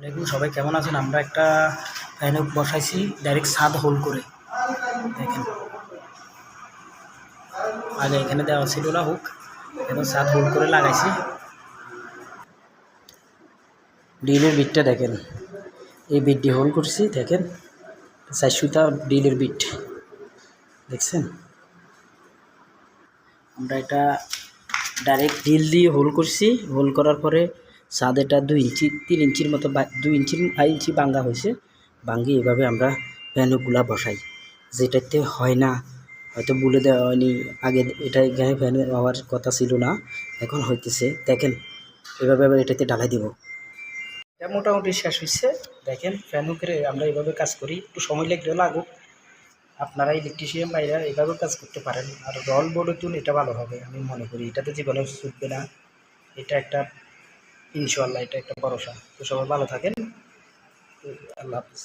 দেখুন সবাই কেমন আছেন। আমরা একটা ফ্যান বসাইছি ডাইরেক্ট ছাদ হোল করে। দেখেন আগে এখানে দেওয়া ছিল না হুক, এখন ছাদ হোল করে লাগাইছি। ডিলের বিটটা দেখেন, এই বিটটি হোল করছি। দেখেন 400টা ডিলের বিট দেখছেন। আমরা এটা ডাইরেক্ট ডিল দিয়ে হোল করছি। হোল করার পরে ছাদেটা 2 ইঞ্চি 3 ইঞ্চির মতো 2 ইঞ্চি 2 ইঞ্চি ভাঙ্গা হয়েছে। ভাঙ্গি এভাবে আমরা ফ্যানগুলা বসাই। যেটাতে হয় না, হয়তো বলে দেওয়া হয়নি আগে, এটা এখানে ফ্যান হওয়ার কথা ছিল না, এখন হইতেছে। দেখেন এভাবে আবার এটাতে ঢালাই দিব। এটা মোটামুটি শেষ হয়েছে। দেখেন ফ্যান হুকের আমরা এভাবে কাজ করি, একটু সময় লাগলেও লাগুক। আপনারা ইলেকট্রিশিয়ান ভাইরা এভাবেও কাজ করতে পারেন। আর রল বোর্ডে তুন এটা ভালো হবে আমি মনে করি, এটাতে জীবনে ছুটবে না। এটা একটা ইনশাআল্লাহ, এটা একটা ভরসা। তো সবাই ভালো থাকেন, আল্লাহ হাফিজ।